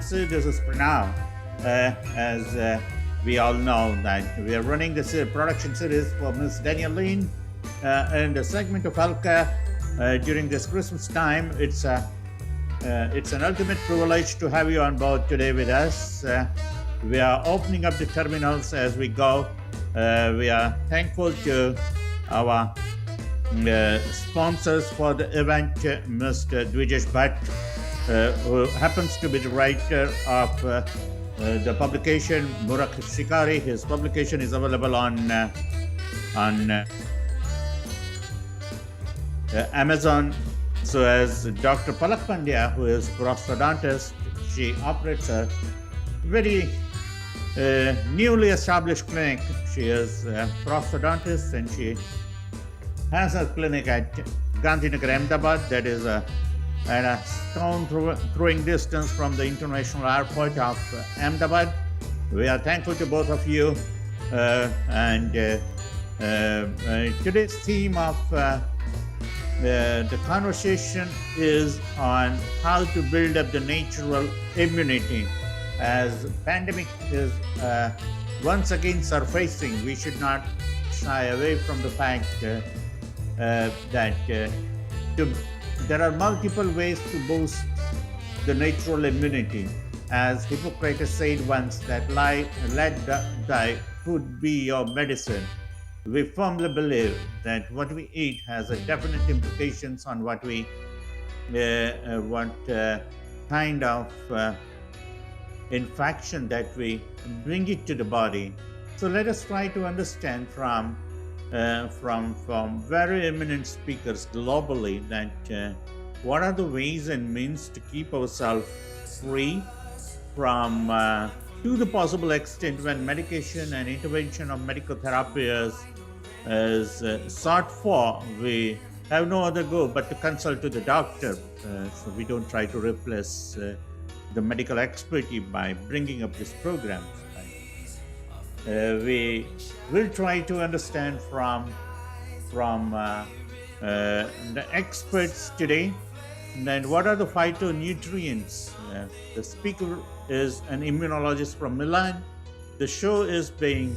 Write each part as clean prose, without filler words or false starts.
Nancy, this is Pranav. As we all know that we are running this production series for Miss Danielle Lynn in the segment of healthcare during this Christmas time. It's an ultimate privilege to have you on board today with us. We are opening up the terminals as we go. We are thankful to our sponsors for the event, Mr. Dvijesh Bhatt, who happens to be the writer of the publication Murak Shikari. His publication is available on Amazon. So as Dr. Palak Pandya, who is prosthodontist, she operates a very newly established clinic. She is a prosthodontist and she has a clinic at Gandhinagar, Ahmedabad, that is at a stone throwing distance from the international airport of Ahmedabad. We are thankful to both of you. Today's theme of the conversation is on how to build up the natural immunity. As pandemic is once again surfacing, we should not shy away from the fact that there are multiple ways to boost the natural immunity. As Hippocrates said once, that let thy food be your medicine. We firmly believe that what we eat has a definite implications on what kind of infection that we bring it to the body. So let us try to understand from very eminent speakers globally that what are the ways and means to keep ourselves free from to the possible extent when medication and intervention of medical therapy is sought for. We have no other go but to consult to the doctor. So we don't try to replace the medical expertise by bringing up this program. We will try to understand from the experts today. And what are the phytonutrients? The speaker is an immunologist from Milan. The show is being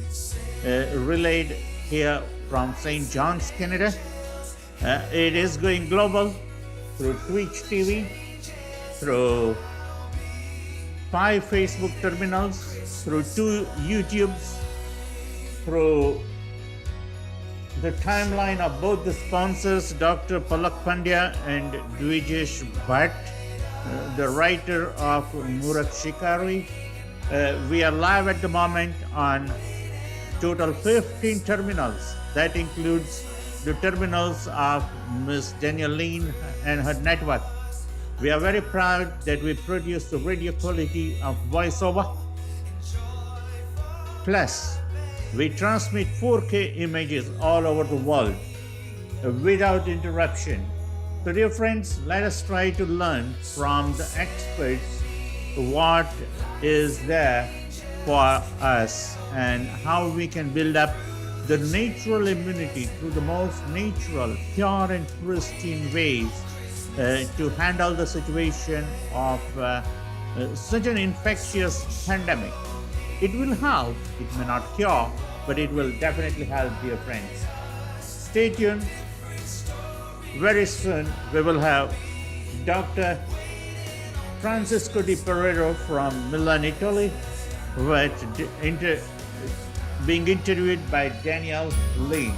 relayed here from St. John's, Canada. It is going global through Twitch TV, through 5 Facebook terminals, through 2 YouTubes, through the timeline of both the sponsors, Dr. Palak Pandya and Dvijesh Bhatt, the writer of Murak Shikari. We are live at the moment on total 15 terminals. That includes the terminals of Ms. Danielle Lynn and her network. We are very proud that we produce the radio quality of voiceover. Plus, we transmit 4K images all over the world without interruption. So dear friends, let us try to learn from the experts what is there for us and how we can build up the natural immunity through the most natural, pure and pristine ways to handle the situation of such an infectious pandemic. It will help, it may not cure, but it will definitely help, dear friends. Stay tuned. Very soon we will have Dr. Francisco Di Pereiro from Milan, Italy, being interviewed by Danielle Lynn.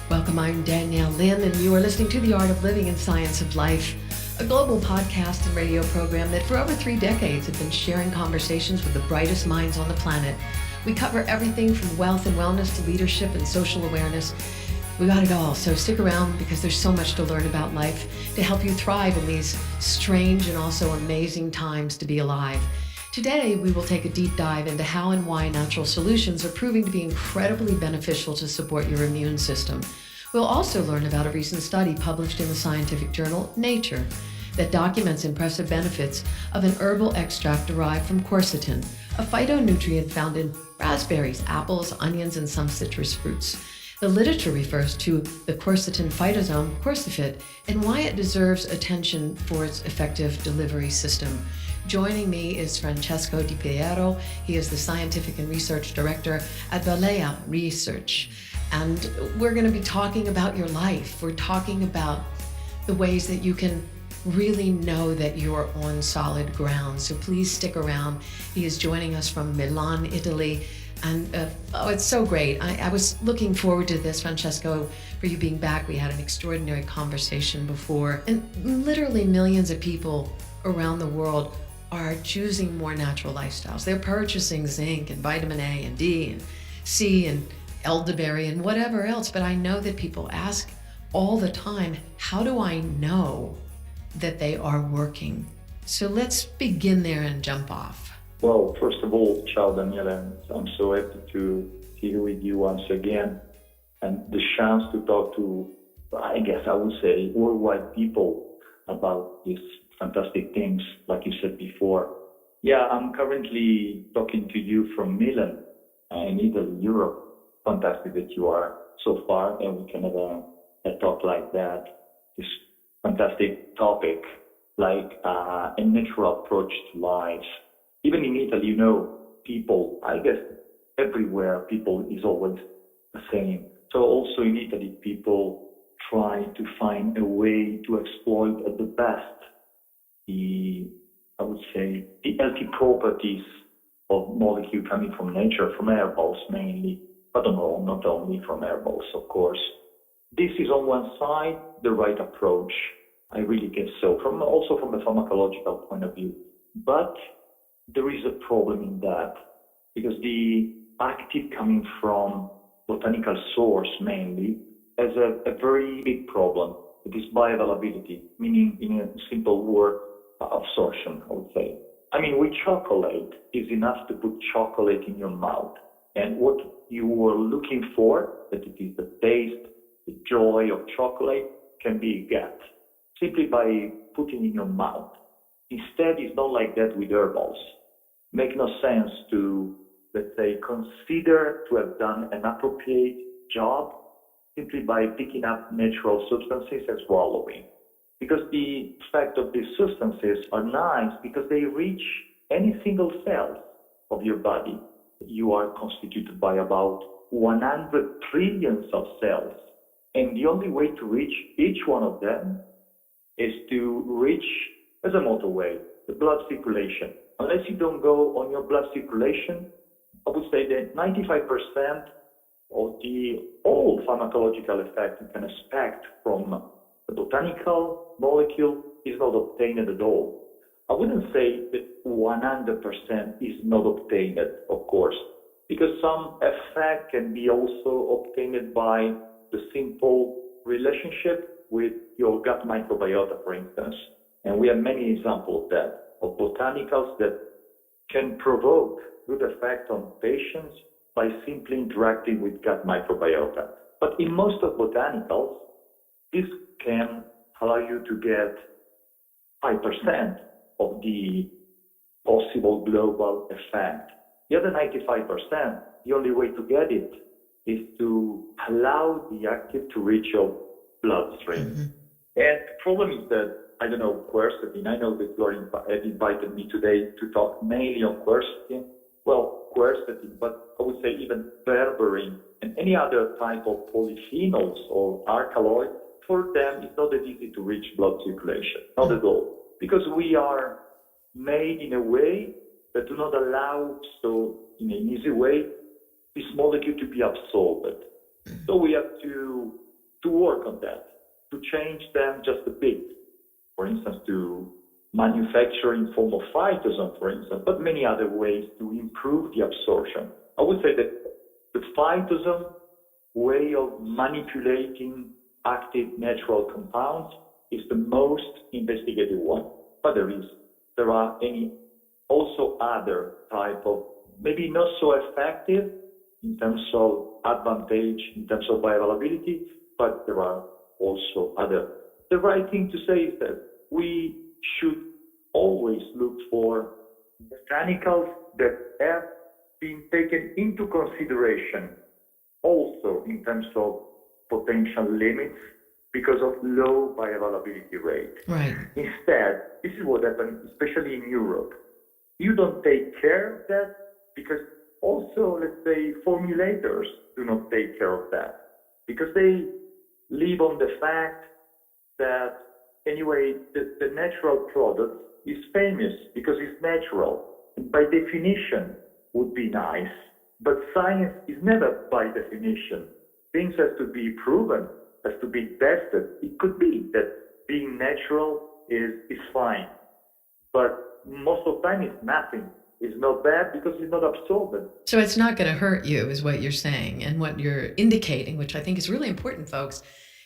Welcome, I'm Danielle Lynn, and you are listening to The Art of Living and Science of Life, a global podcast and radio program that for over 3 decades have been sharing conversations with the brightest minds on the planet. We cover everything from wealth and wellness to leadership and social awareness. We got it all, so stick around because there's so much to learn about life to help you thrive in these strange and also amazing times to be alive. Today, we will take a deep dive into how and why natural solutions are proving to be incredibly beneficial to support your immune system. We'll also learn about a recent study published in the scientific journal Nature that documents impressive benefits of an herbal extract derived from quercetin, a phytonutrient found in raspberries, apples, onions, and some citrus fruits. The literature refers to the quercetin phytosome, quercifit, and why it deserves attention for its effective delivery system. Joining me is Francesco Di Piero. He is the Scientific and Research Director at Balea Research. And we're going to be talking about your life. We're talking about the ways that you can really know that you're on solid ground. So please stick around. He is joining us from Milan, Italy. And it's so great. I was looking forward to this, Francesco, for you being back. We had an extraordinary conversation before. And literally millions of people around the world are choosing more natural lifestyles. They're purchasing zinc and vitamin A and D and C and elderberry and whatever else. But I know that people ask all the time, how do I know that they are working? So let's begin there and jump off. Well, first of all, ciao Daniela, I'm so happy to be here with you once again, and the chance to talk to, I guess I would say, worldwide people about these fantastic things, like you said before. Yeah, I'm currently talking to you from Milan, in Italy, Europe. Fantastic that you are so far, and we can have a talk like that. This fantastic topic, like a natural approach to life. Even in Italy, people, I guess everywhere, people is always the same. So also in Italy, people try to find a way to exploit at the best the healthy properties of molecule coming from nature, from herbals mainly, but not only from herbals, of course. This is on one side the right approach, I really guess so, also from a pharmacological point of view. But there is a problem in that, because the active coming from botanical source mainly has a very big problem. It is bioavailability, meaning in a simple word, absorption, I would say. I mean, with chocolate, it's enough to put chocolate in your mouth. And what you were looking for, that it is the taste, the joy of chocolate, can be get simply by putting in your mouth. Instead, it's not like that with herbals. Make no sense to, let's say, consider to have done an appropriate job simply by picking up natural substances and swallowing. Because the effect of these substances are nice because they reach any single cell of your body. You are constituted by about 100 trillions of cells. And the only way to reach each one of them is to reach, as a motorway, the blood circulation. Unless you don't go on your blood circulation, I would say that 95% of the all pharmacological effect you can expect from a botanical molecule is not obtained at all. I wouldn't say that 100% is not obtained, of course, because some effect can be also obtained by the simple relationship with your gut microbiota, for instance. And we have many examples of that, of botanicals that can provoke good effect on patients by simply interacting with gut microbiota. But in most of botanicals, this can allow you to get 5% of the possible global effect. The other 95%, the only way to get it is to allow the active to reach your bloodstream. Mm-hmm. And the problem is that, I don't know, quercetin. I know that you have invited me today to talk mainly on quercetin. Well, quercetin, but I would say even berberine and any other type of polyphenols or alkaloid, for them it's not that easy to reach blood circulation, not at all. Because we are made in a way that do not allow, so in an easy way, this molecule to be absorbed. So we have to work on that, to change them just a bit. For instance, to manufacture in form of phytosome, for instance, but many other ways to improve the absorption. I would say that the phytosome way of manipulating active natural compounds is the most investigated one. But there are also other type of, maybe not so effective in terms of advantage, in terms of bioavailability, but there are also other. The right thing to say is that we should always look for botanicals that have been taken into consideration also in terms of potential limits because of low bioavailability rate. Right. Instead, this is what happened, especially in Europe. You don't take care of that because also, let's say, formulators do not take care of that because they live on the fact that anyway, the natural product is famous because it's natural. By definition, would be nice, but science is never by definition. Things have to be proven, has to be tested. It could be that being natural is fine, but most of the time it's nothing. It's not bad because it's not absorbent. So it's not going to hurt you, is what you're saying. And what you're indicating, which I think is really important, folks,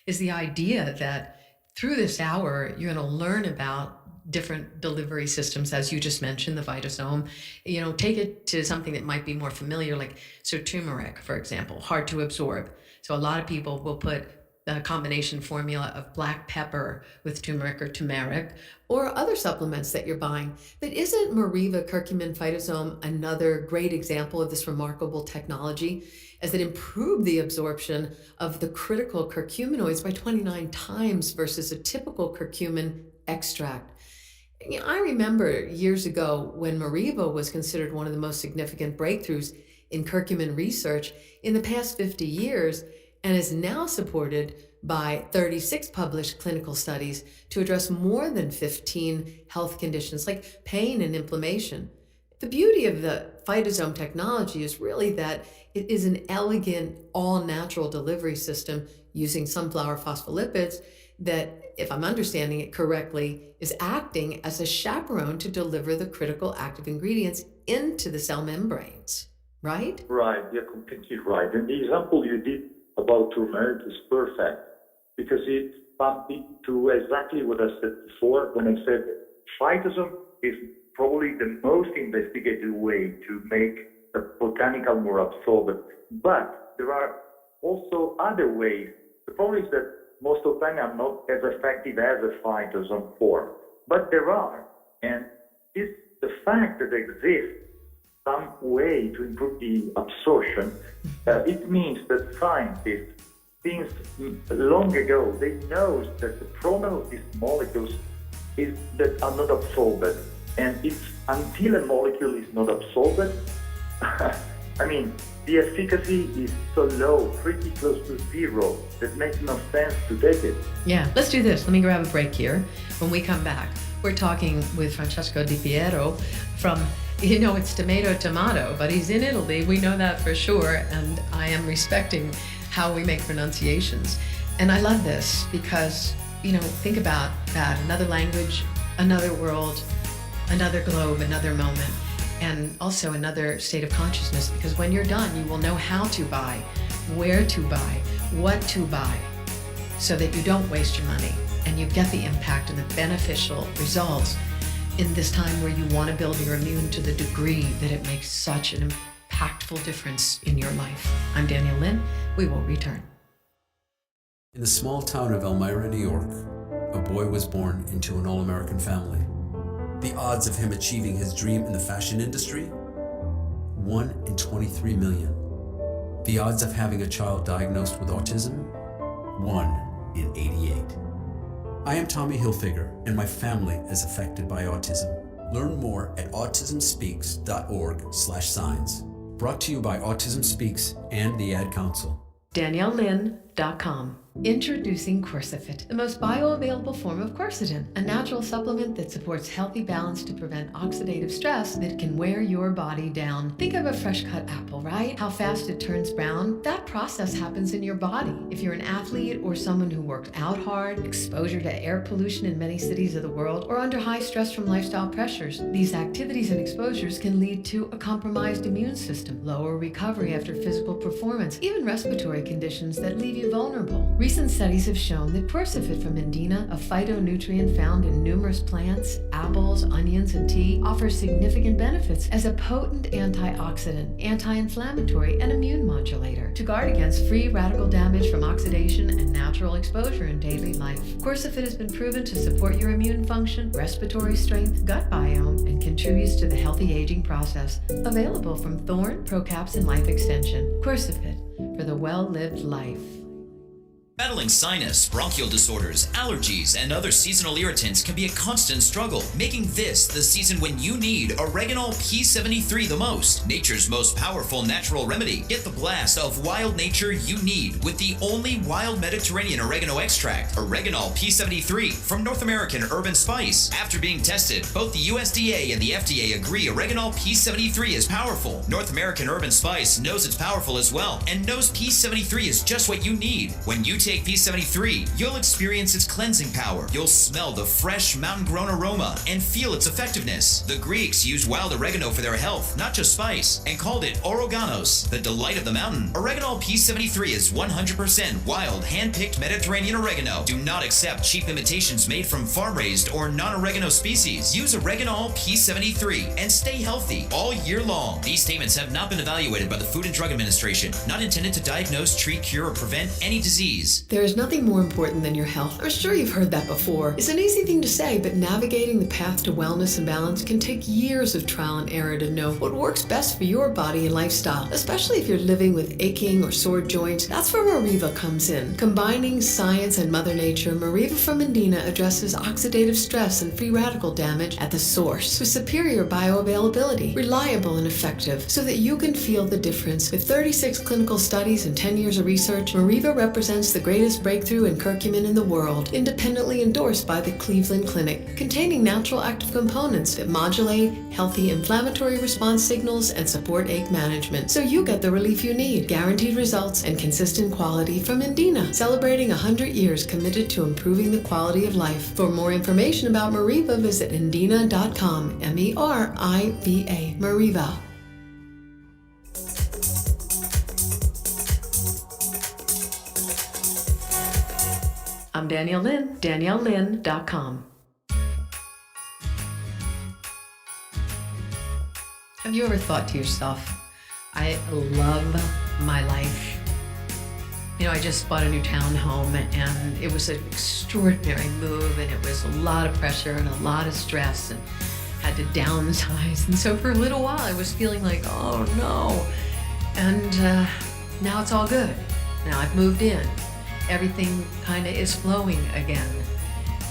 is the idea that through this hour, you're going to learn about different delivery systems, as you just mentioned, the Vitosome. Take it to something that might be more familiar, like turmeric, for example, hard to absorb. So a lot of people will put a combination formula of black pepper with turmeric or turmeric, or other supplements that you're buying. But isn't Meriva Curcumin Vitosome another great example of this remarkable technology, as it improved the absorption of the critical curcuminoids by 29 times versus a typical curcumin extract? I remember years ago when Meriva was considered one of the most significant breakthroughs in curcumin research in the past 50 years, and is now supported by 36 published clinical studies to address more than 15 health conditions like pain and inflammation. The beauty of the Vitosome technology is really that it is an elegant, all-natural delivery system using sunflower phospholipids that, if I'm understanding it correctly, is acting as a chaperone to deliver the critical active ingredients into the cell membranes, right? Right, you're completely right. And the example you did about turmeric is perfect because it bumped into exactly what I said before when I said Vitosome is probably the most investigated way to make a botanical more absorbent. But there are also other ways. The problem is that most of the time are not as effective as a Vitosome form. But there are. And it's the fact that there exists some way to improve the absorption, it means that scientists, since long ago, they know that the problem of these molecules is that are not absorbed. And it's until a molecule is not absorbed, the efficacy is so low, pretty close to zero, that makes no sense to take it. Yeah, let's do this. Let me grab a break here. When we come back, we're talking with Francesco Di Piero from, it's tomato, but he's in Italy. We know that for sure. And I am respecting how we make pronunciations. And I love this because, think about that. Another language, another world, another globe, another moment, and also another state of consciousness, because when you're done, you will know how to buy, where to buy, what to buy, so that you don't waste your money and you get the impact and the beneficial results in this time where you want to build your immune to the degree that it makes such an impactful difference in your life. I'm Danielle Lynn. We will return. In the small town of Elmira, New York, a boy was born into an all-American family. The odds of him achieving his dream in the fashion industry? 1 in 23 million. The odds of having a child diagnosed with autism? 1 in 88. I am Tommy Hilfiger, and my family is affected by autism. Learn more at autismspeaks.org/signs. Brought to you by Autism Speaks and the Ad Council. DanielleLynn.com. Introducing Quercifit, the most bioavailable form of quercetin, a natural supplement that supports healthy balance to prevent oxidative stress that can wear your body down. Think of a fresh cut apple, right? How fast it turns brown? That process happens in your body. If you're an athlete or someone who worked out hard, exposure to air pollution in many cities of the world, or under high stress from lifestyle pressures, these activities and exposures can lead to a compromised immune system, lower recovery after physical performance, even respiratory conditions that leave you you vulnerable. Recent studies have shown that quercetin from Indina, a phytonutrient found in numerous plants, apples, onions, and tea, offers significant benefits as a potent antioxidant, anti-inflammatory, and immune modulator to guard against free radical damage from oxidation and natural exposure in daily life. Quercetin has been proven to support your immune function, respiratory strength, gut biome, and contributes to the healthy aging process. Available from Thorne, ProCaps, and Life Extension. Quercetin for the well-lived life. Battling sinus, bronchial disorders, allergies, and other seasonal irritants can be a constant struggle, making this the season when you need Oreganol P73 the most. Nature's most powerful natural remedy. Get the blast of wild nature you need with the only wild Mediterranean oregano extract, Oreganol P73 from North American Herb & Spice. After being tested, both the USDA and the FDA agree Oreganol P73 is powerful. North American Herb & Spice knows it's powerful as well and knows P73 is just what you need. When you take P73, you'll experience its cleansing power. You'll smell the fresh mountain-grown aroma and feel its effectiveness. The Greeks used wild oregano for their health, not just spice, and called it oreganos, the delight of the mountain. Oreganol P73 is 100% wild, hand-picked Mediterranean oregano. Do not accept cheap imitations made from farm-raised or non-oregano species. Use Oreganol P73 and stay healthy all year long. These statements have not been evaluated by the Food and Drug Administration, not intended to diagnose, treat, cure, or prevent any disease. There is nothing more important than your health. I'm sure you've heard that before. It's an easy thing to say, but navigating the path to wellness and balance can take years of trial and error to know what works best for your body and lifestyle, especially if you're living with aching or sore joints. That's where Mariva comes in. Combining science and Mother Nature, Mariva from Indina addresses oxidative stress and free radical damage at the source with superior bioavailability, reliable and effective, so that you can feel the difference. With 36 clinical studies and 10 years of research, Mariva represents the greatest breakthrough in curcumin in the world, independently endorsed by the Cleveland Clinic, containing natural active components that modulate healthy inflammatory response signals and support ache management, so you get the relief you need. Guaranteed results and consistent quality from Indina, celebrating 100 years committed to improving the quality of life. For more information about Mariva, visit indina.com, MERIVA, Mariva. I'm Danielle Lynn, DanielleLynn.com. Have you ever thought to yourself, I love my life? You know, I just bought a new townhome and it was an extraordinary move and it was a lot of pressure and a lot of stress and had to downsize. And so for a little while I was feeling like, oh no. And now it's all good. Now I've moved in. Everything kind of is flowing again.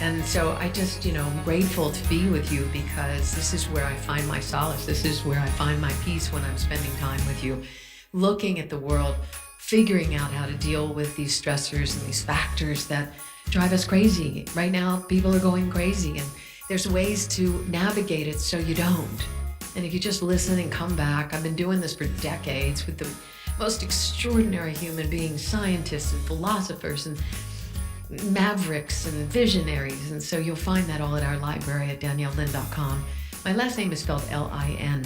And so I just, I'm grateful to be with you because this is where I find my solace. This is where I find my peace when I'm spending time with you, looking at the world, figuring out how to deal with these stressors and these factors that drive us crazy. Right now, people are going crazy and there's ways to navigate it so you don't. And if you just listen and come back, I've been doing this for decades with the most extraordinary human beings, scientists and philosophers and mavericks and visionaries. And so you'll find that all at our library at DanielleLynn.com. My last name is spelled L-I-N.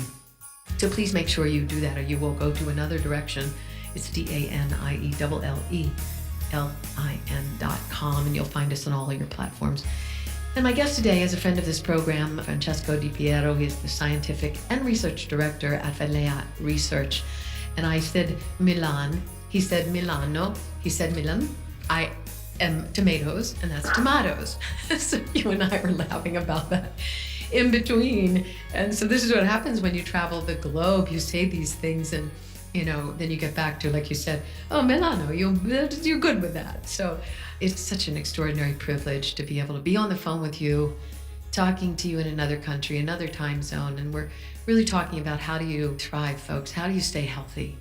So please make sure you do that or you will go to another direction. It's DanielleLIN.com and you'll find us on all of your platforms. And my guest today is a friend of this program, Francesco Di Piero. He's the scientific and research director at Velea Research. And I said Milan, he said Milano, he said Milan. I am tomatoes, and that's tomatoes. So you and I were laughing about that in between. And so this is what happens when you travel the globe. You say these things and, then you get back to, like you said, oh, Milano, you're good with that. So it's such an extraordinary privilege to be able to be on the phone with you, talking to you in another country, another time zone. And we're really talking about how do you thrive, folks? How do you stay healthy?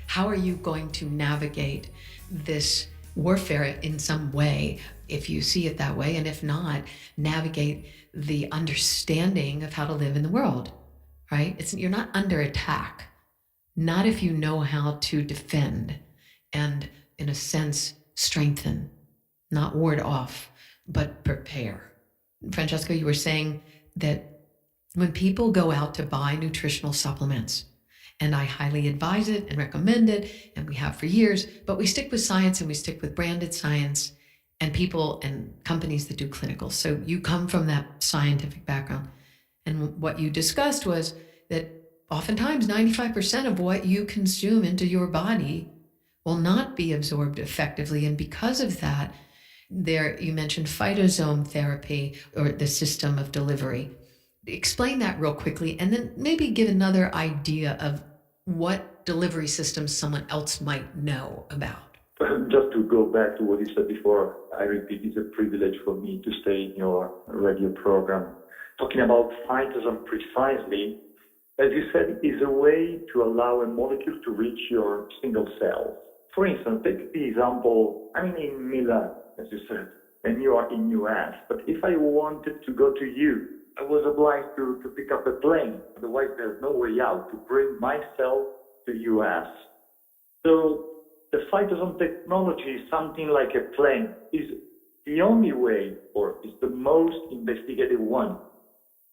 How are you going to navigate this warfare in some way, if you see it that way, and if not, navigate the understanding of how to live in the world, right? You're not under attack, not if you know how to defend and, in a sense, strengthen, not ward off, but prepare. Francesco, you were saying that when people go out to buy nutritional supplements And I highly advise it and recommend it, and we have for years, but we stick with science and we stick with branded science and people and companies that do clinicals. So you come from that scientific background. And what you discussed was that oftentimes 95% of what you consume into your body will not be absorbed effectively. And because of that, there you mentioned phytosome therapy or the system of delivery. Explain that real quickly, and then maybe give another idea of what delivery systems someone else might know about. Just to go back to what you said before, I repeat, it's a privilege for me to stay in your radio program. Talking about phytosome precisely, as you said, is a way to allow a molecule to reach your single cell. For instance, take the example, I'm in Milan, as you said, and you are in US, but if I wanted to go to you, I was obliged to pick up a plane. Otherwise, there's no way out to bring myself to US. So the phytosome technology is something like a plane, is the only way, or is the most investigated one,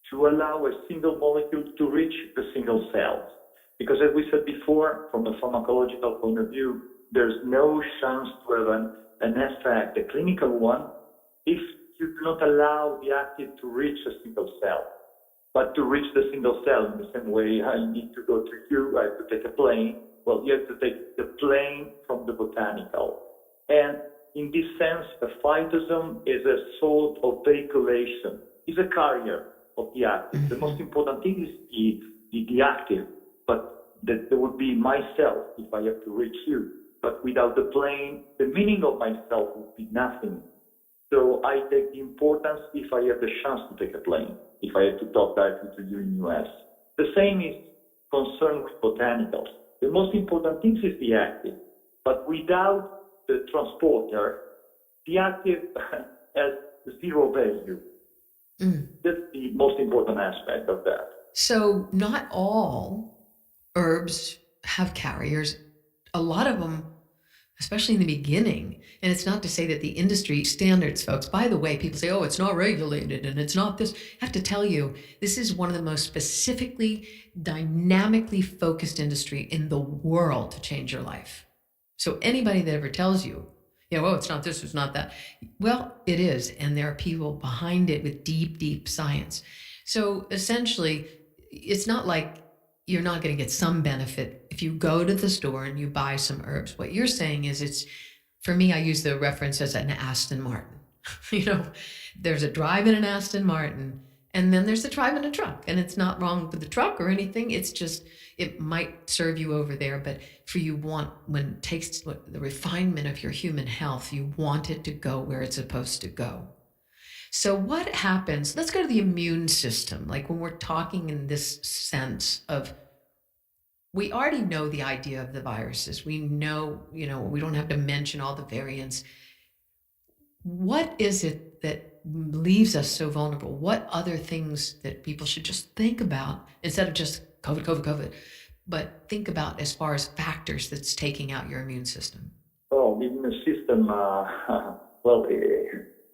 to allow a single molecule to reach the single cells. Because as we said before, from a pharmacological point of view, there's no chance to have an effect, a clinical one, if you do not allow the active to reach a single cell. But to reach the single cell in the same way, I need to go to you, I have to take a plane. Well, you have to take the plane from the botanical. And in this sense, a phytosome is a sort of vehiculation, is a carrier of the active. The most important thing is the active, but that there would be myself if I have to reach you. But without the plane, the meaning of myself would be nothing. So I take the importance if I have the chance to take a plane, if I have to talk directly to you in US. The same is concerned with botanicals. The most important thing is the active, but without the transporter, the active has zero value. That's the most important aspect of that. So not all herbs have carriers. A lot of them, especially in the beginning, and it's not to say that the industry standards, folks, by the way, people say, oh, it's not regulated and it's not this. I have to tell you, this is one of the most specifically, dynamically focused industry in the world to change your life. So anybody that ever tells you, oh, it's not this, it's not that. Well, it is. And there are people behind it with deep, deep science. So essentially, it's not like you're not going to get some benefit if you go to the store and you buy some herbs. What you're saying is for me, I use the reference as an Aston Martin. There's a drive in an Aston Martin, and then there's a drive in a truck. And it's not wrong with the truck or anything. It's just, it might serve you over there. But when it takes the refinement of your human health, you want it to go where it's supposed to go. So what happens? Let's go to the immune system. Like when we're talking in this sense of, we already know the idea of the viruses. We know, we don't have to mention all the variants. What is it that leaves us so vulnerable? What other things that people should just think about instead of just COVID, but think about as far as factors that's taking out your immune system? Oh, the immune system,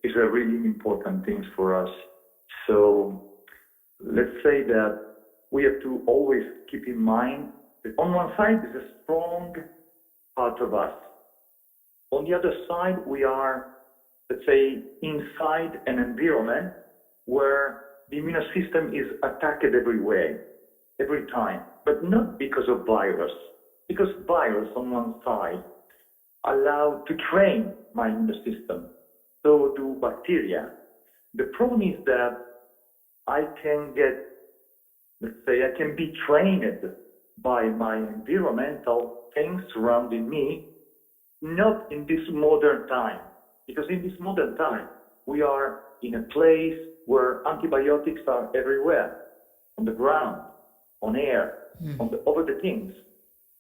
is a really important thing for us. So let's say that we have to always keep in mind that on one side is a strong part of us. On the other side, we are, let's say, inside an environment where the immune system is attacked every way, every time, but not because of virus, because virus on one side allow to train my immune system. So do bacteria. The problem is that I can be trained by my environmental things surrounding me, not in this modern time. Because in this modern time, we are in a place where antibiotics are everywhere, on the ground, on air, over the things.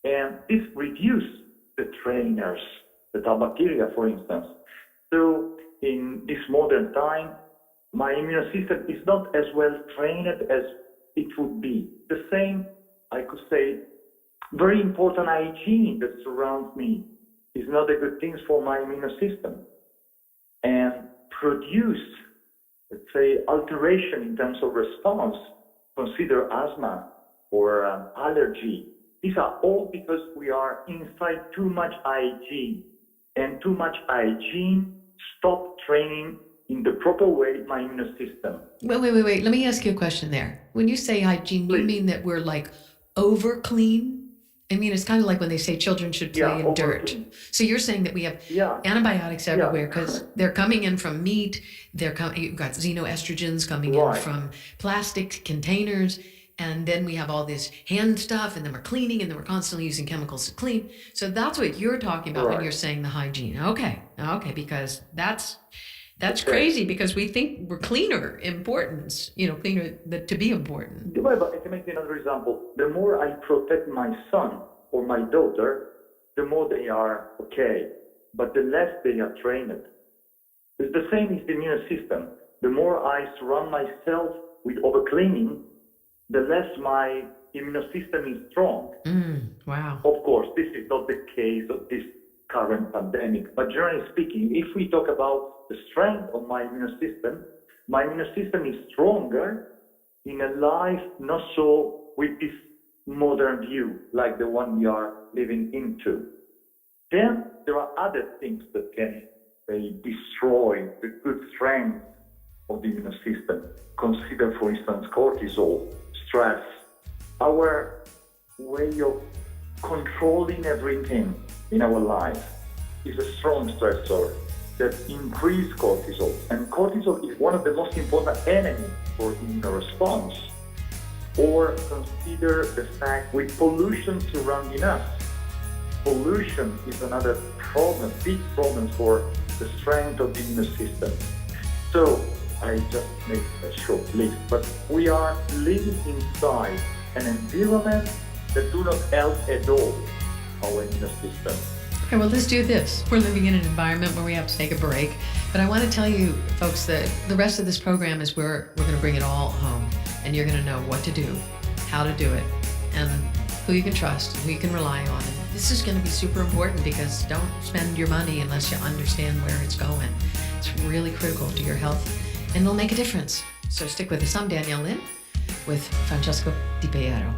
And this reduces the trainers that are bacteria, for instance. So in this modern time, my immune system is not as well trained as it would be. The same, I could say, very important hygiene that surrounds me is not a good thing for my immune system. And produce, let's say, alteration in terms of response, consider asthma or allergy These are all because we are inside too much hygiene. And too much hygiene stop training in the proper way my immune system. Wait. Let me ask you a question there. When you say hygiene, you mean that we're like over clean? I mean, it's kind of like when they say children should play in dirt. Clean. So you're saying that we have antibiotics everywhere because they're coming in from meat. You've got xenoestrogens coming in from plastic containers. And then we have all this hand stuff, and then we're cleaning, and then we're constantly using chemicals to clean. So that's what you're talking about when you're saying the hygiene. Okay, because that's crazy because we think we're cleaner to be important. But I can make another example. The more I protect my son or my daughter, the more they are okay, but the less they are trained. It's the same as the immune system. The more I surround myself with overcleaning, the less my immune system is strong. Wow. Of course, this is not the case of this current pandemic, but generally speaking, if we talk about the strength of my immune system is stronger in a life not so with this modern view like the one we are living into. Then there are other things that can destroy the good strength of the immune system. Consider, for instance, cortisol, stress, our way of controlling everything in our life is a strong stressor that increases cortisol. And cortisol is one of the most important enemies for immune response. Or consider the fact with pollution surrounding us. Pollution is another problem, big problem for the strength of the immune system. So I just make a short list, but we are living inside an environment that do not help at all our immune system. Okay, well, let's do this. We're living in an environment where we have to take a break, but I want to tell you, folks, that the rest of this program is where we're going to bring it all home, and you're going to know what to do, how to do it, and who you can trust, who you can rely on. And this is going to be super important because don't spend your money unless you understand where it's going. It's really critical to your health, and it'll make a difference. So stick with us. I'm Danielle Lynn with Francesco Di Piero.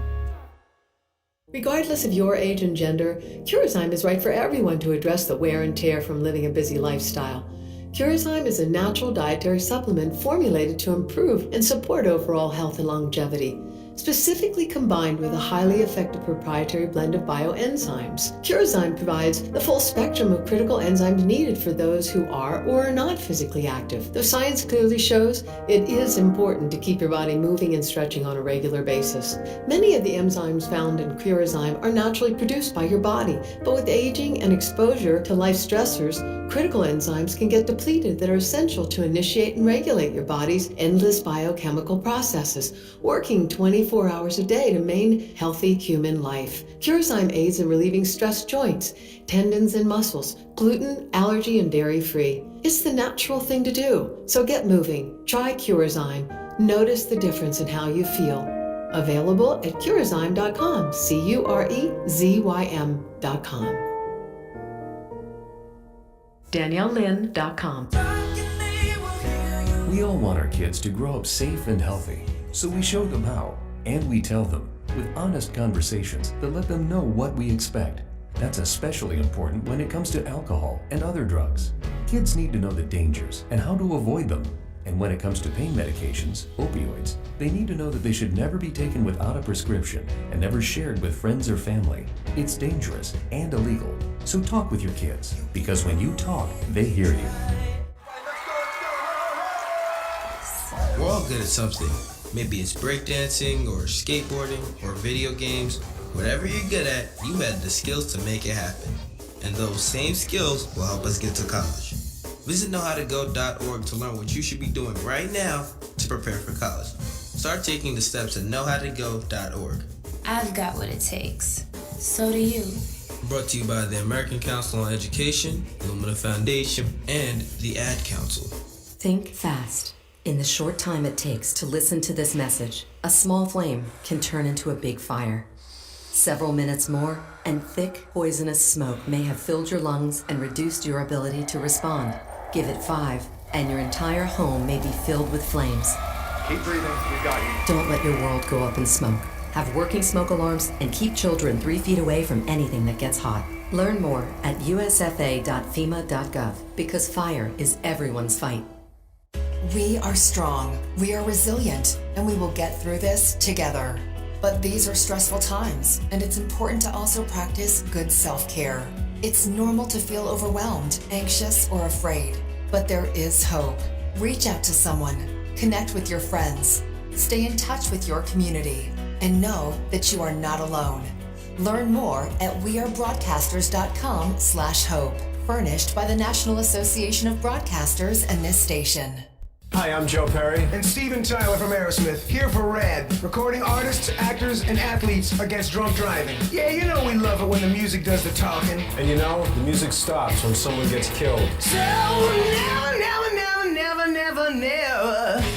Regardless of your age and gender, Curazyme is right for everyone to address the wear and tear from living a busy lifestyle. Curazyme is a natural dietary supplement formulated to improve and support overall health and longevity, specifically combined with a highly effective proprietary blend of bioenzymes. Curazyme provides the full spectrum of critical enzymes needed for those who are or are not physically active. Though science clearly shows it is important to keep your body moving and stretching on a regular basis. Many of the enzymes found in Curazyme are naturally produced by your body, but with aging and exposure to life stressors, critical enzymes can get depleted that are essential to initiate and regulate your body's endless biochemical processes, working 24 hours a day to maintain healthy human life. Curazyme aids in relieving stressed joints, tendons, and muscles, gluten, allergy, and dairy-free. It's the natural thing to do. So get moving. Try Curazyme. Notice the difference in how you feel. Available at Curazyme.com, Curezyme.com. DanielleLynn.com. We all want our kids to grow up safe and healthy, so we show them how, and we tell them with honest conversations that let them know what we expect. That's especially important when it comes to alcohol and other drugs. Kids need to know the dangers and how to avoid them. And when it comes to pain medications, opioids, they need to know that they should never be taken without a prescription and never shared with friends or family. It's dangerous and illegal. So talk with your kids, because when you talk, they hear you. We're all good at something. Maybe it's breakdancing or skateboarding or video games. Whatever you're good at, you had the skills to make it happen. And those same skills will help us get to college. Visit knowhowtogo.org to learn what you should be doing right now to prepare for college. Start taking the steps at knowhowtogo.org. I've got what it takes. So do you. Brought to you by the American Council on Education, Lumina Foundation, and the Ad Council. Think fast. In the short time it takes to listen to this message, a small flame can turn into a big fire. Several minutes more, and thick, poisonous smoke may have filled your lungs and reduced your ability to respond. Give it 5, and your entire home may be filled with flames. Keep breathing, we got you. Don't let your world go up in smoke. have working smoke alarms, and keep children 3 feet away from anything that gets hot. Learn more at usfa.fema.gov because fire is everyone's fight. We are strong, we are resilient, and we will get through this together. But these are stressful times, and it's important to also practice good self-care. It's normal to feel overwhelmed, anxious, or afraid, but there is hope. Reach out to someone, connect with your friends, stay in touch with your community, and know that you are not alone. Learn more at wearebroadcasters.com/hope, furnished by the National Association of Broadcasters and this station. Hi, I'm Joe Perry. And Steven Tyler from Aerosmith, here for RAD, recording artists, actors, and athletes against drunk driving. Yeah, you know we love it when the music does the talking. And you know, the music stops when someone gets killed. So never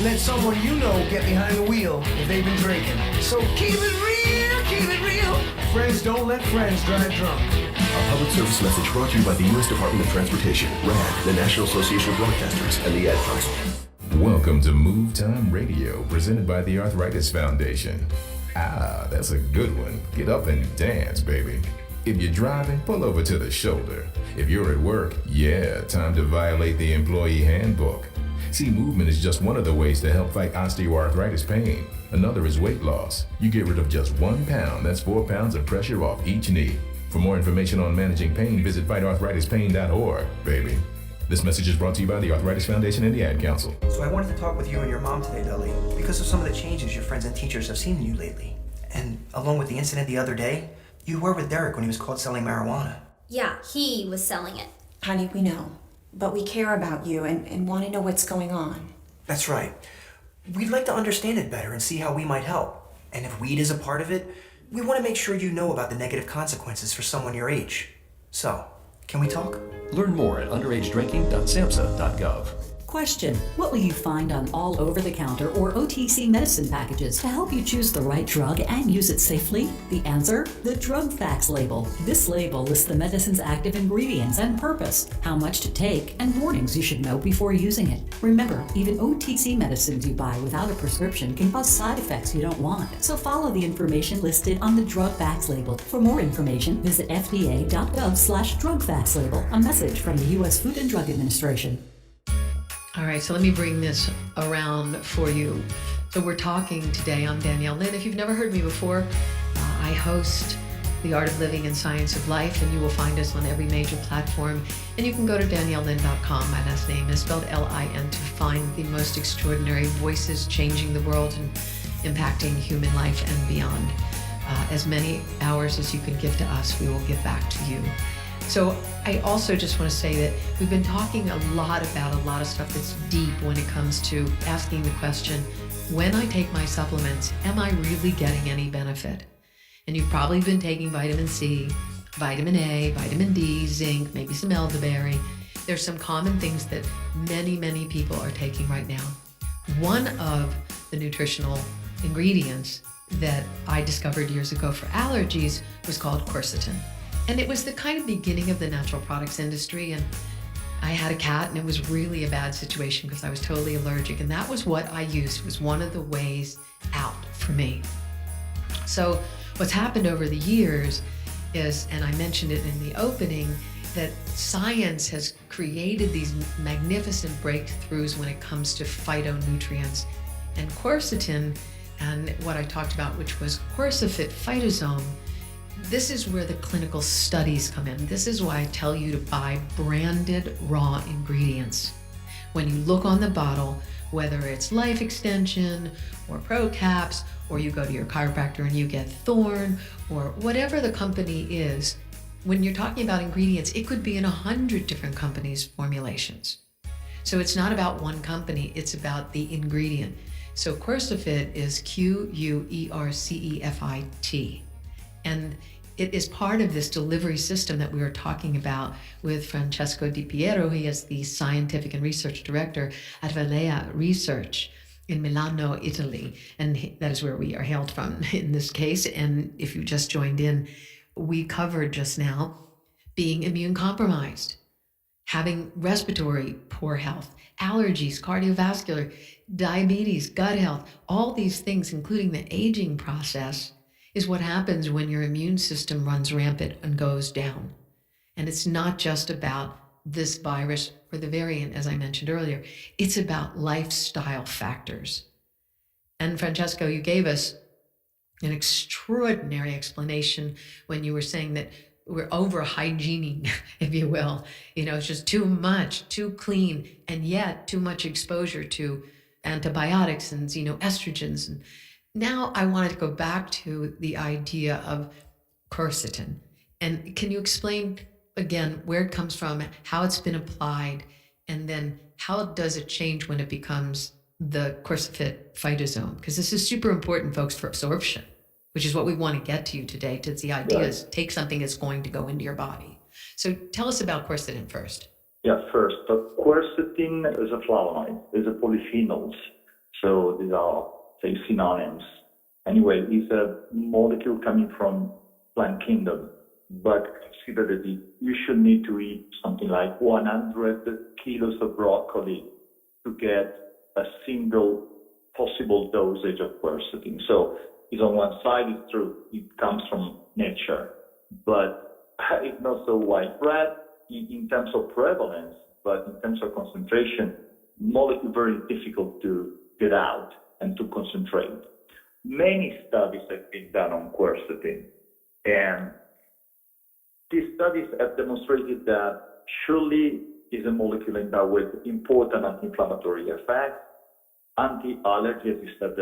let someone you know get behind the wheel if they've been drinking. So keep it real, keep it real. Friends don't let friends drive drunk. A public service message brought to you by the U.S. Department of Transportation, RAD, the National Association of Broadcasters, and the Ad Council. Welcome to Move Time Radio, presented by the Arthritis Foundation. Ah, that's a good one. Get up and dance, baby. If you're driving, pull over to the shoulder. If you're at work, yeah, time to violate the employee handbook. See, movement is just one of the ways to help fight osteoarthritis pain. Another is weight loss. You get rid of just 1 pound, that's 4 pounds of pressure off each knee. For more information on managing pain, visit fightarthritispain.org, baby. This message is brought to you by the Arthritis Foundation and the Ad Council. So I wanted to talk with you and your mom today, Lily, because of some of the changes your friends and teachers have seen in you lately. And along with the incident the other day, you were with Derek when he was caught selling marijuana. Yeah, he was selling it. Honey, we know. But we care about you and want to know what's going on. That's right. We'd like to understand it better and see how we might help. And if weed is a part of it, we want to make sure you know about the negative consequences for someone your age. So, can we talk? Learn more at underagedrinking.samhsa.gov. Question: what will you find on all over-the-counter or OTC medicine packages to help you choose the right drug and use it safely? The answer: the drug facts label. This label lists the medicine's active ingredients and purpose, how much to take, and warnings you should know before using it. Remember, even OTC medicines you buy without a prescription can cause side effects you don't want. So follow the information listed on the drug facts label. For more information, visit fda.gov/drug facts label. A message from the U.S. Food and Drug Administration. All right, so let me bring this around for you. So we're talking today. I'm Danielle Lynn. If you've never heard me before, I host The Art of Living and Science of Life, and you will find us on every major platform. And you can go to daniellelynn.com. My last name is spelled L-I-N, to find the most extraordinary voices changing the world and impacting human life and beyond. As many hours as you can give to us, we will give back to you. So I also just want to say that we've been talking a lot about a lot of stuff that's deep when it comes to asking the question, when I take my supplements, am I really getting any benefit? And you've probably been taking vitamin C, vitamin A, vitamin D, zinc, maybe some elderberry. There's some common things that many, many people are taking right now. One of the nutritional ingredients that I discovered years ago for allergies was called quercetin. And it was the kind of beginning of the natural products industry. And I had a cat and it was really a bad situation because I was totally allergic. And that was what I used. It was one of the ways out for me. So what's happened over the years is, and I mentioned it in the opening, that science has created these magnificent breakthroughs when it comes to phytonutrients. And quercetin, and what I talked about, which was quercifit phytosome, this is where the clinical studies come in. This is why I tell you to buy branded raw ingredients. When you look on the bottle, whether it's Life Extension or ProCaps, or you go to your chiropractor and you get Thorne, or whatever the company is, when you're talking about ingredients, it could be in 100 different companies' formulations. So it's not about one company, it's about the ingredient. So Quercifit is Quercefit. And it is part of this delivery system that we were talking about with Francesco Di Piero. He is the scientific and research director at Valea Research in Milano, Italy. And that is where we are hailed from in this case. And if you just joined in, we covered just now being immune compromised, having respiratory poor health, allergies, cardiovascular, diabetes, gut health, all these things, including the aging process, is what happens when your immune system runs rampant and goes down. And it's not just about this virus or the variant, as I mentioned earlier. It's about lifestyle factors. And Francesco, you gave us an extraordinary explanation when you were saying that we're over hygiening, if you will. It's just too much, too clean, and yet too much exposure to antibiotics and xenoestrogens. And now I wanted to go back to the idea of quercetin. And can you explain again where it comes from, how it's been applied, and then how does it change when it becomes the quercetin phytosome? Because this is super important, folks, for absorption, which is what we want to get to you today. To the idea is take something that's going to go into your body. So tell us about quercetin first. Yeah, first, quercetin is a flavonoid, is a polyphenols. So these are, say, synonyms. Anyway, it's a molecule coming from plant kingdom, but consider that you should need to eat something like 100 kilos of broccoli to get a single possible dosage of quercetin. So it's on one side, it's true, it comes from nature, but it's not so widespread in terms of prevalence, but in terms of concentration, molecule very difficult to get out and to concentrate. Many studies have been done on quercetin, and these studies have demonstrated that surely is a molecule endowed with important anti-inflammatory effects, anti-allergy, as you said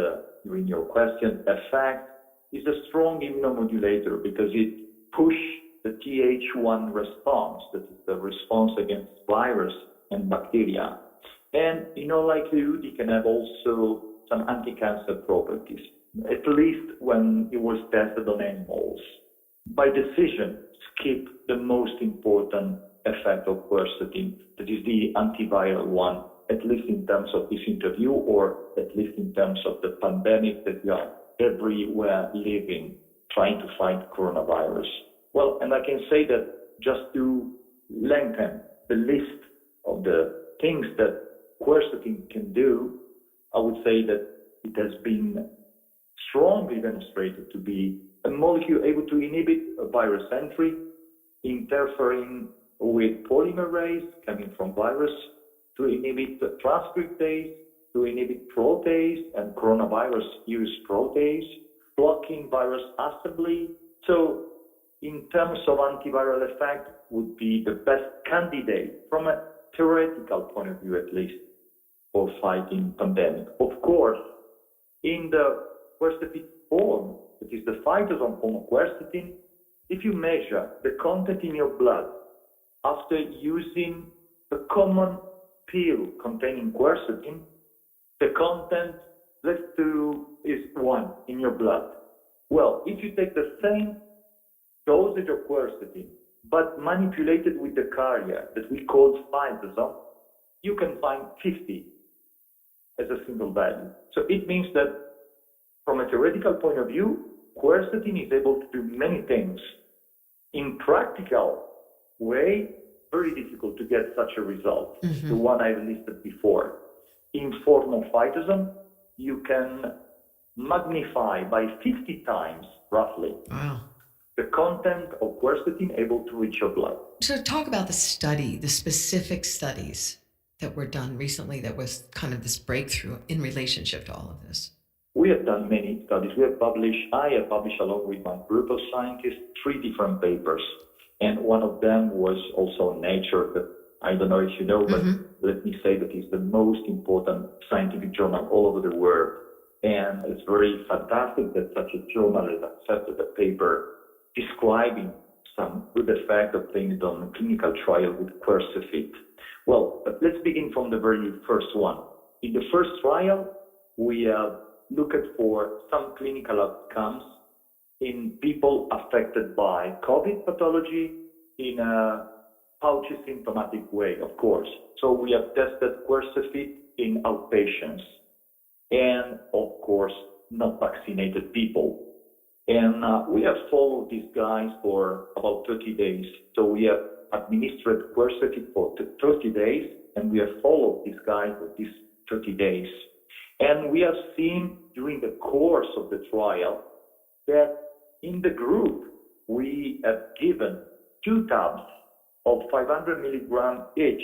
during your question, effect, is a strong immunomodulator because it pushes the Th1 response, that is the response against virus and bacteria. And like it can have also some anti-cancer properties, at least when it was tested on animals. By decision, skip the most important effect of quercetin, that is the antiviral one, at least in terms of this interview, or at least in terms of the pandemic that we are everywhere living, trying to fight coronavirus. Well, and I can say that just to lengthen the list of the things that quercetin can do, I would say that it has been strongly demonstrated to be a molecule able to inhibit a virus entry, interfering with polymerase coming from virus, to inhibit the transcriptase, to inhibit protease, and coronavirus use protease, blocking virus assembly. So in terms of antiviral effect, would be the best candidate from a theoretical point of view, at least, for fighting pandemic. Of course, in the quercetin form, that is the phytosome form of quercetin, if you measure the content in your blood after using a common pill containing quercetin, the content, let's do, is 1 in your blood. Well, if you take the same dosage of quercetin, but manipulated with the carrier that we call phytosome, you can find 50 as a single value. So it means that from a theoretical point of view, quercetin is able to do many things. In practical way, very difficult to get such a result, the one I listed before. In form of phytosome, you can magnify by 50 times, roughly, the content of quercetin able to reach your blood. So talk about the study, the specific studies that were done recently that was kind of this breakthrough in relationship to all of this. We have done many studies. I have published along with my group of scientists 3 different papers. And one of them was also Nature, that I don't know if you know, but let me say that it's the most important scientific journal all over the world. And it's very fantastic that such a journal has accepted a paper describing some good effect obtained on a clinical trial with quercetin. Well, but let's begin from the very first one. In the first trial, we looked for some clinical outcomes in people affected by COVID pathology in a pouchy symptomatic way, of course. So we have tested quercetin in outpatients and, of course, not vaccinated people. And we have followed these guys for about 30 days. So we have administered quercetin for 30 days, and we have followed these guys for these 30 days. And we have seen during the course of the trial that In the group, we have given 2 tubs of 500 milligram each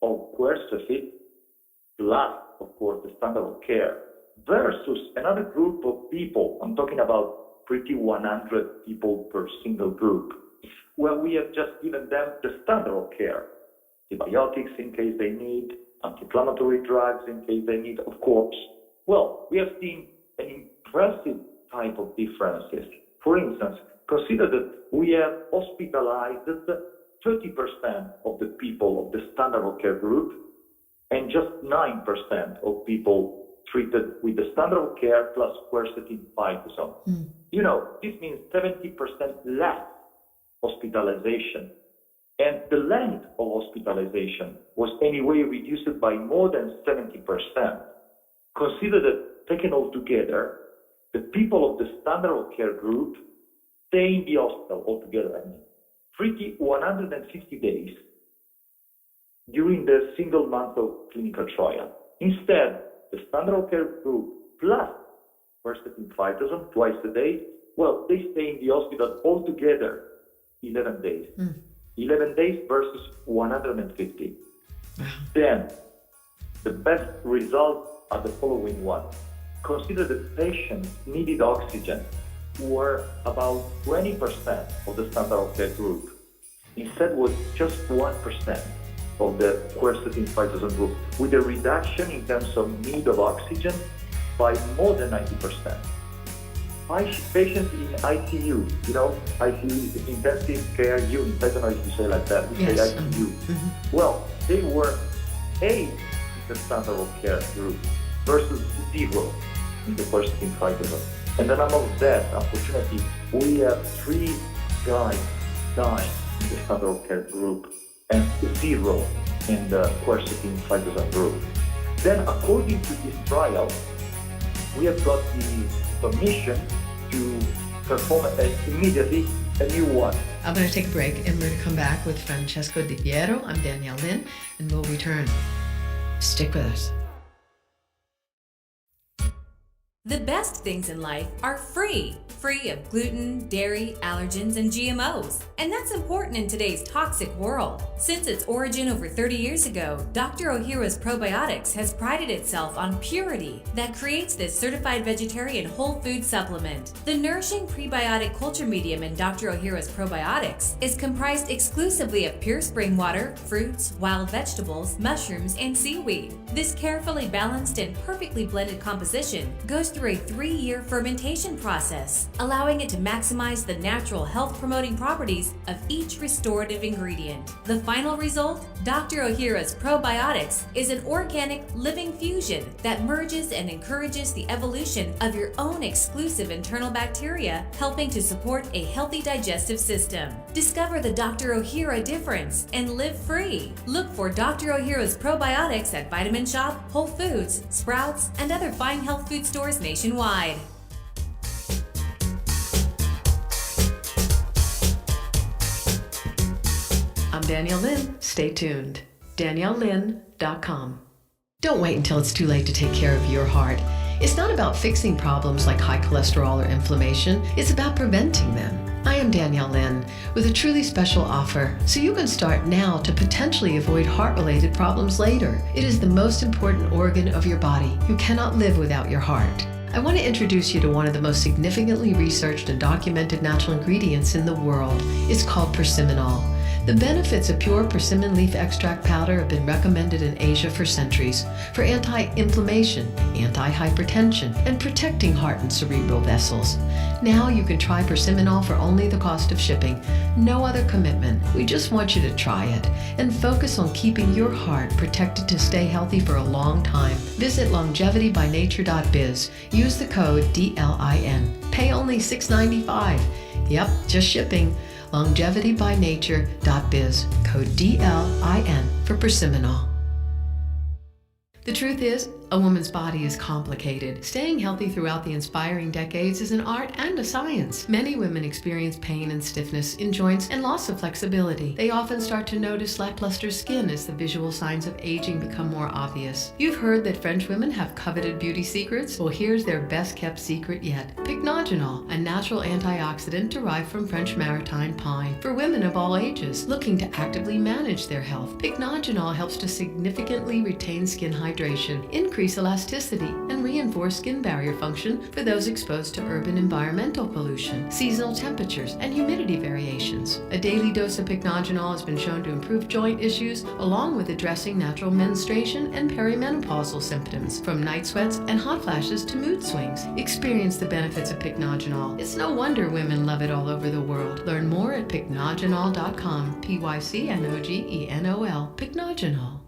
of quercetin, plus, of course, the standard of care, versus another group of people. I'm talking about pretty 100 people per single group, where we have just given them the standard of care, antibiotics in case they need, anti-inflammatory drugs in case they need, of course. Well, we have seen an impressive type of differences. For instance, consider that we have hospitalized 30% of the people of the standard of care group and just 9% of people treated with the standard of care plus quercetin 5%. You know, this means 70% less hospitalization. And the length of hospitalization was anyway reduced by more than 70%. Consider that, taken all together, the people of the standard of care group stay in the hospital altogether, I mean, pretty 150 days during the single month of clinical trial. Instead, the standard of care group plus quercetin 5% twice a day, well, they stay in the hospital altogether 11 days. 11 days versus 150. Then, the best results are the following ones. Consider the patients needed oxygen were about 20% of the standard of care group. Instead was just 1% of the quercetin 5% group, with a reduction in terms of need of oxygen by more than 90%. Patients in ICU, you know, ICU is intensive care unit. I don't know if you say like that. We say ICU. Well, they were 8 in the standard of care group versus 0 in the quercetin 5%. And then among that, unfortunately, we have 3 guys dying in the standard of care group and 0 in the quercetin 5% group. Then, according to this trial, we have got the permission to perform immediately a new one. I'm going to take a break and we're going to come back with Francesco Di Piero. I'm Danielle Lynn, and we'll return. Stick with us. The best things in life are free of gluten, dairy, allergens, and GMOs. And that's important in today's toxic world. Since its origin over 30 years ago, Dr. Ohhira's Probiotics has prided itself on purity that creates this certified vegetarian whole food supplement. The nourishing prebiotic culture medium in Dr. Ohhira's Probiotics is comprised exclusively of pure spring water, fruits, wild vegetables, mushrooms, and seaweed. This carefully balanced and perfectly blended composition goes through a 3-year fermentation process, allowing it to maximize the natural health-promoting properties of each restorative ingredient. The final result? Dr. Ohhira's Probiotics is an organic living fusion that merges and encourages the evolution of your own exclusive internal bacteria, helping to support a healthy digestive system. Discover the Dr. Ohhira difference and live free. Look for Dr. Ohhira's Probiotics at Vitamin Shop, Whole Foods, Sprouts, and other fine health food stores nationwide. I'm Danielle Lynn. Stay tuned. DanielleLynn.com. Don't wait until it's too late to take care of your heart. It's not about fixing problems like high cholesterol or inflammation. It's about preventing them. I am Danielle Lynn with a truly special offer, so you can start now to potentially avoid heart-related problems later. It is the most important organ of your body. You cannot live without your heart. I want to introduce you to one of the most significantly researched and documented natural ingredients in the world. It's called persimmon. The benefits of pure persimmon leaf extract powder have been recommended in Asia for centuries for anti-inflammation, anti-hypertension, and protecting heart and cerebral vessels. Now you can try persimmon for only the cost of shipping. No other commitment. We just want you to try it and focus on keeping your heart protected to stay healthy for a long time. Visit longevitybynature.biz. Use the code DLIN. Pay only $6.95. Yep, just shipping. longevitybynature.biz, code DLIN for persimmon. The truth is, A woman's body is complicated. Staying healthy throughout the inspiring decades is an art and a science. Many women experience pain and stiffness in joints and loss of flexibility. They often start to notice lackluster skin as the visual signs of aging become more obvious. You've heard that French women have coveted beauty secrets? Well, here's their best kept secret yet. Pycnogenol, a natural antioxidant derived from French maritime pine for women of all ages looking to actively manage their health. Pycnogenol helps to significantly retain skin hydration, increase elasticity, and reinforce skin barrier function for those exposed to urban environmental pollution, seasonal temperatures, and humidity variations. A daily dose of pycnogenol has been shown to improve joint issues along with addressing natural menstruation and perimenopausal symptoms, from night sweats and hot flashes to mood swings. Experience the benefits of pycnogenol. It's no wonder women love it all over the world. Learn more at pycnogenol.com, Pycnogenol, Pycnogenol.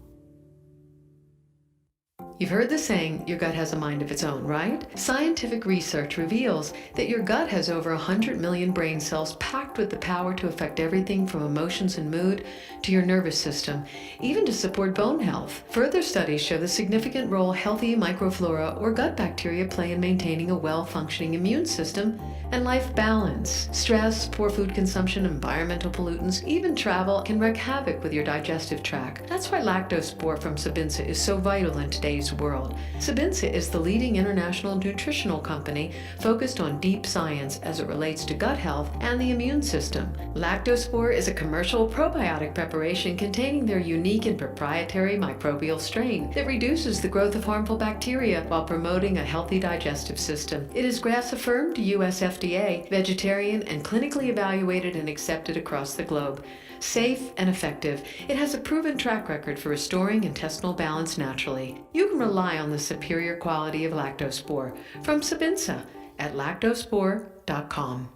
You've heard the saying, your gut has a mind of its own, right? Scientific research reveals that your gut has over 100 million brain cells packed with the power to affect everything from emotions and mood to your nervous system, even to support bone health. Further studies show the significant role healthy microflora or gut bacteria play in maintaining a well-functioning immune system and life balance. Stress, poor food consumption, environmental pollutants, even travel can wreak havoc with your digestive tract. That's why Lactospore from Sabinsa is so vital in today's world. Sabinsa is the leading international nutritional company focused on deep science as it relates to gut health and the immune system. Lactospore is a commercial probiotic preparation containing their unique and proprietary microbial strain that reduces the growth of harmful bacteria while promoting a healthy digestive system. It is GRAS-affirmed, US FDA, vegetarian, and clinically evaluated and accepted across the globe. Safe and effective, it has a proven track record for restoring intestinal balance naturally. You can rely on the superior quality of Lactospore from Sabinsa at lactospore.com.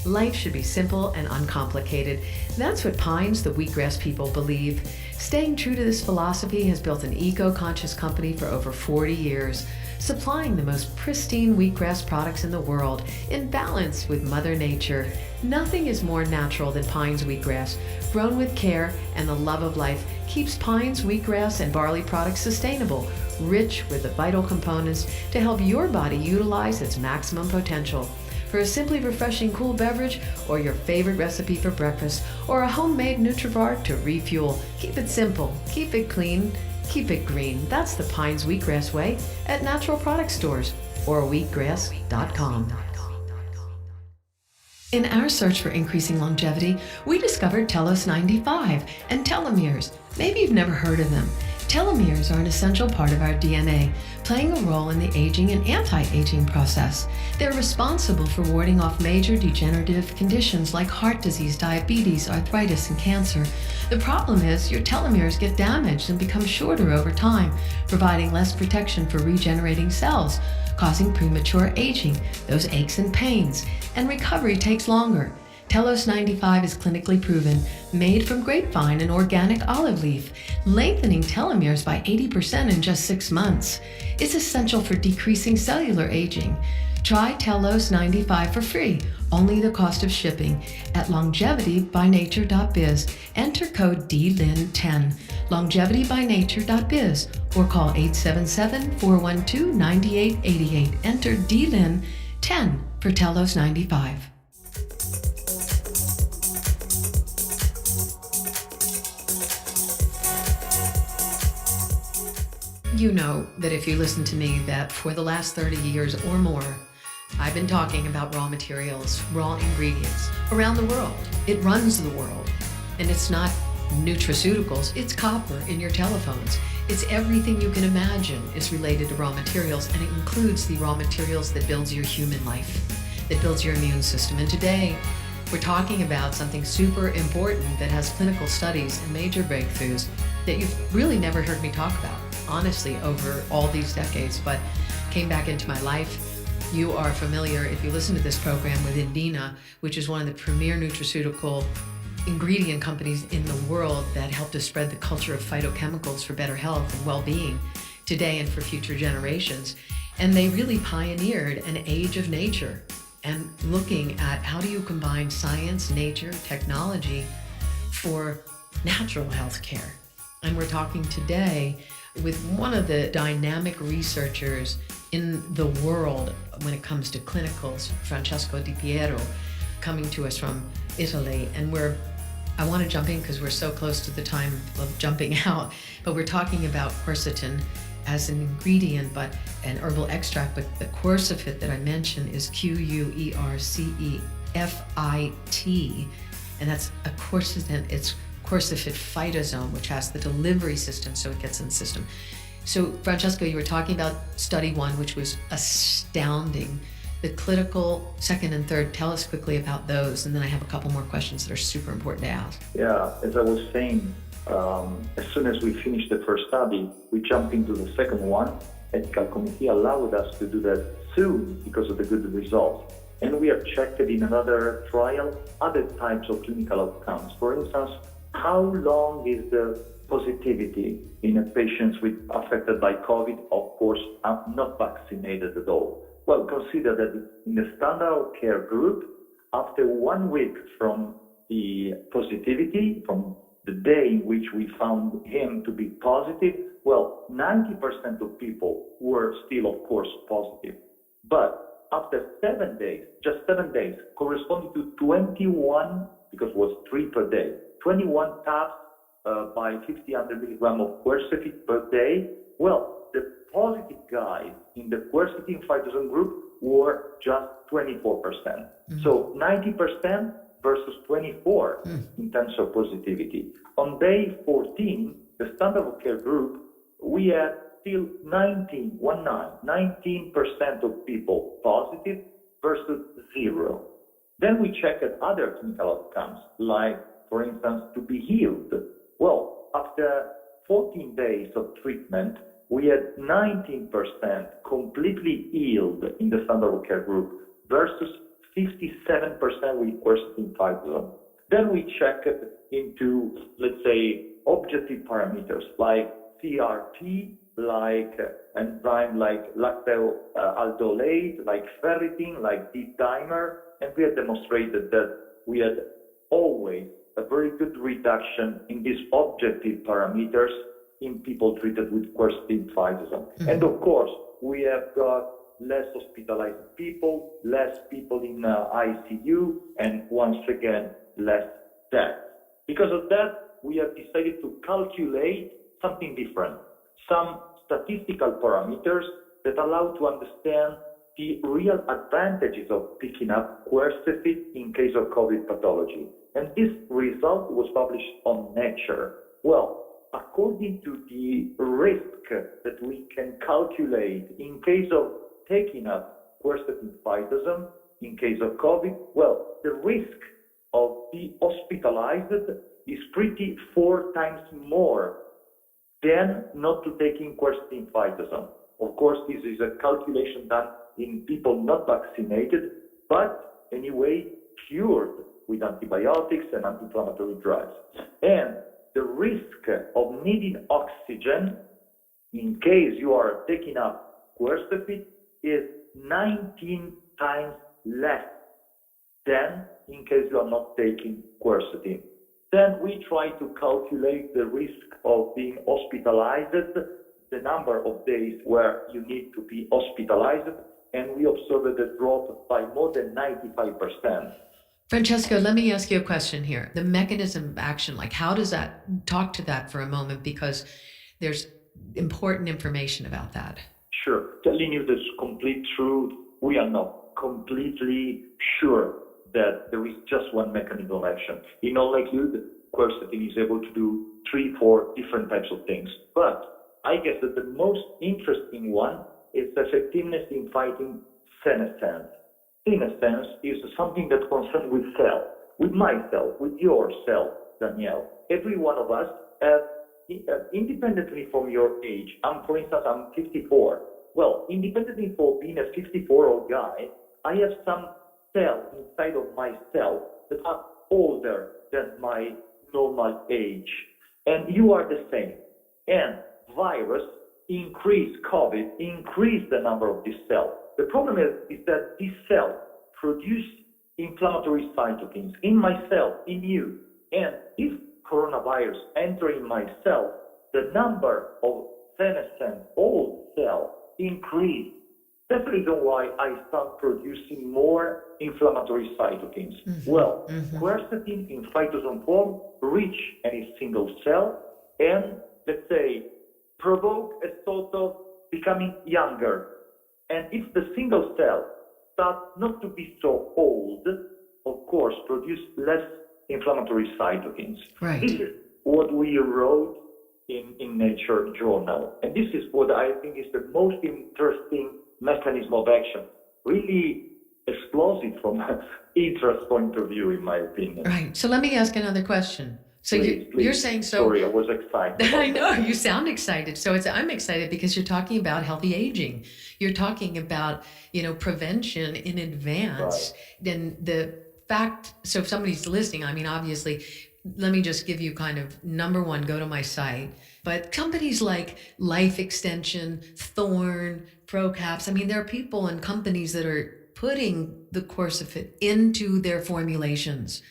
Life should be simple and uncomplicated. That's what Pines, the wheatgrass people, believe. Staying true to this philosophy has built an eco-conscious company for over 40 years, supplying the most pristine wheatgrass products in the world in balance with Mother Nature. Nothing is more natural than Pines wheatgrass. Grown with care and the love of life keeps Pines wheatgrass and barley products sustainable, rich with the vital components to help your body utilize its maximum potential. For a simply refreshing cool beverage, or your favorite recipe for breakfast, or a homemade Nutrivar to refuel, keep it simple, keep it clean, keep it green. That's the Pines Wheatgrass way at natural product stores or wheatgrass.com. In our search for increasing longevity, we discovered Telos 95 and telomeres. Maybe you've never heard of them. Telomeres are an essential part of our DNA, playing a role in the aging and anti-aging process. They're responsible for warding off major degenerative conditions like heart disease, diabetes, arthritis, and cancer. The problem is your telomeres get damaged and become shorter over time, providing less protection for regenerating cells, causing premature aging, those aches and pains, and recovery takes longer. Telos 95 is clinically proven, made from grapevine and organic olive leaf, lengthening telomeres by 80% in just 6 months. It's essential for decreasing cellular aging. Try Telos 95 for free, only the cost of shipping, at longevitybynature.biz. Enter code DLIN10, longevitybynature.biz, or call 877-412-9888. Enter DLIN10 for Telos 95. You know that if you listen to me that for the last 30 years or more, I've been talking about raw materials, raw ingredients around the world. It runs the world. And it's not nutraceuticals, it's copper in your telephones. It's everything you can imagine is related to raw materials, and it includes the raw materials that builds your human life, that builds your immune system. And today, we're talking about something super important that has clinical studies and major breakthroughs that you've really never heard me talk about, honestly, over all these decades, but came back into my life. You are familiar, if you listen to this program, with Indina, which is one of the premier nutraceutical ingredient companies in the world that helped to spread the culture of phytochemicals for better health and well-being today and for future generations. And they really pioneered an age of nature and looking at how do you combine science, nature, technology for natural health care. And we're talking today with one of the dynamic researchers in the world when it comes to clinicals, Francesco Di Piero, coming to us from Italy. And I want to jump in because we're so close to the time of jumping out, but we're talking about quercetin as an ingredient, but an herbal extract, but the quercefit that I mentioned is Quercefit, and that's a quercetin. It's quercefit phytosome, which has the delivery system, so it gets in the system. So, Francesco, you were talking about study 1, which was astounding. The clinical second and third, tell us quickly about those, and then I have a couple more questions that are super important to ask. Yeah, as I was saying, as soon as we finished the first study, we jumped into the second one. Ethical committee allowed us to do that soon because of the good results. And we have checked in another trial other types of clinical outcomes. For instance, how long is the positivity in patients affected by COVID, of course, not vaccinated at all? Well, consider that in the standard of care group, after 1 week from the positivity, from the day in which we found him to be positive, well, 90% of people were still, of course, positive. But after 7 days, just 7 days, corresponding to 21, because it was 3 per day, 21 taps by 50 milligrams of quercetin per day, well, the positive guys in the quercetin phytosome group were just 24%. So 90% versus 24 in terms of positivity. On day 14, the standard of care group, we had still 19% of people positive versus 0. Then we checked other clinical outcomes, like, for instance, to be healed. Well, after 14 days of treatment, we had 19% completely healed in the standard of care group versus 57% with quercetin phytosome. Then we checked into, let's say, objective parameters like CRP, like enzyme like lactaldolate, like ferritin, like D-dimer, and we had demonstrated that we had always a very good reduction in these objective parameters in people treated with quercetin phytosome. And of course, we have got less hospitalized people, less people in ICU, and once again, less death. Because of that, we have decided to calculate something different, some statistical parameters that allow to understand the real advantages of picking up quercetin in case of COVID pathology. And this result was published on Nature. Well, according to the risk that we can calculate in case of taking up quercetin phytosome in case of COVID, well, the risk of being hospitalized is pretty 4 times more than not to taking quercetin phytosome. Of course, this is a calculation done in people not vaccinated, but anyway, cured with antibiotics and anti-inflammatory drugs. And the risk of needing oxygen in case you are taking up quercetin is 19 times less than in case you are not taking quercetin. Then we try to calculate the risk of being hospitalized, the number of days where you need to be hospitalized, and we observed a drop by more than 95%. Francesco, let me ask you a question here. The mechanism of action, like how does that, talk to that for a moment, because there's important information about that. Sure. Telling you the complete truth, we are not completely sure that there is just one mechanism of action. In all likelihood, quercetin is able to do 3-4 different types of things. But I guess that the most interesting one is the effectiveness in fighting senescence. Senescence is something that concerns with cell, with my cell, with your cell, Danielle. Every one of us has, independently from your age, for instance, I'm 54. Well, independently for being a 54-year-old guy, I have some cells inside of my cell that are older than my normal age. And you are the same. And virus increase the number of these cells. The problem is that these cells produce inflammatory cytokines in my cell, in you. And if coronavirus enter in my cell, the number of senescent old cell increase. That's the reason why I start producing more inflammatory cytokines. Quercetin in phytosome form reach any single cell and, let's say, provoke a sort of becoming younger. And if the single cell starts not to be so old, of course, produce less inflammatory cytokines. Right. This is what we wrote in Nature Journal. And this is what I think is the most interesting mechanism of action. Really explosive from an interest point of view, in my opinion. Right. So let me ask another question. So Please. you're saying so. Sorry, I was excited. I know you sound excited. So I'm excited because you're talking about healthy aging. You're talking about, prevention in advance. Then the fact, so if somebody's listening, I mean, obviously, let me just give you kind of number one, go to my site. But companies like Life Extension, Thorne, ProCaps, I mean, there are people and companies that are putting the Quercetin into their formulations.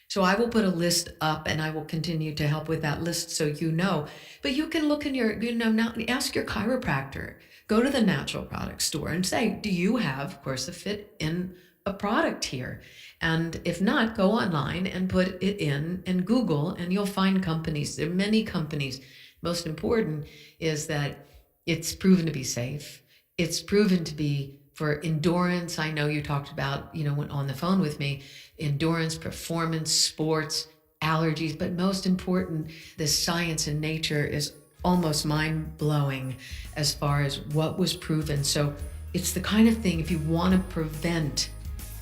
So I will put a list up and I will continue to help with that list so you know. But you can look in your, now ask your chiropractor. Go to the natural product store and say, do you have Quercetin in a product here? And if not, go online and put it in and Google and you'll find companies. There are many companies. Most important is that it's proven to be safe. It's proven to be for endurance. I know you talked about, on the phone with me, endurance, performance, sports, allergies, but most important, the science in nature is almost mind-blowing as far as what was proven. So it's the kind of thing, if you want to prevent,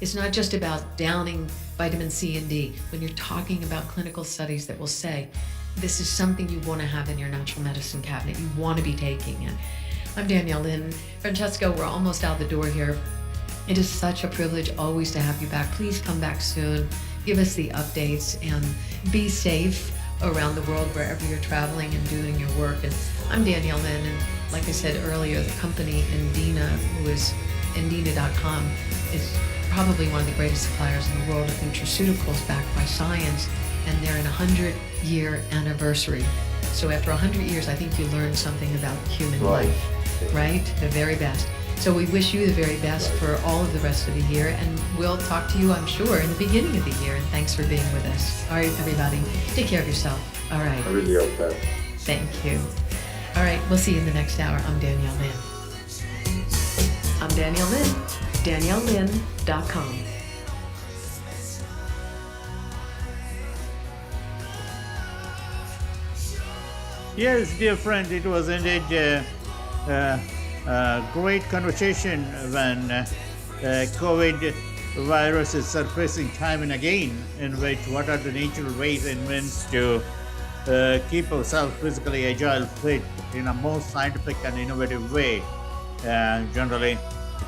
it's not just about downing vitamin C and D. When you're talking about clinical studies that will say, this is something you want to have in your natural medicine cabinet. You want to be taking it. I'm Danielle Lynn. Francesco, we're almost out the door here. It is such a privilege always to have you back. Please come back soon. Give us the updates and be safe around the world wherever you're traveling and doing your work. And I'm Danielle Lynn, and like I said earlier, the company Endina, who is Endina.com, is probably one of the greatest suppliers in the world of nutraceuticals backed by science, and they're in a 100-year anniversary. So after 100 years, I think you learn something about human life, right? The very best. So we wish you the very best for all of the rest of the year, and we'll talk to you, I'm sure, in the beginning of the year, and thanks for being with us. All right, everybody, take care of yourself. All right. I really hope that. Thank you. All right, we'll see you in the next hour. I'm Danielle Lynn. I'm Danielle Lynn, DanielleLynn.com. Yes, dear friend, it was indeed a great conversation when COVID virus is surfacing time and again, in which what are the natural ways and means to keep ourselves physically agile, fit in a most scientific and innovative way. Generally,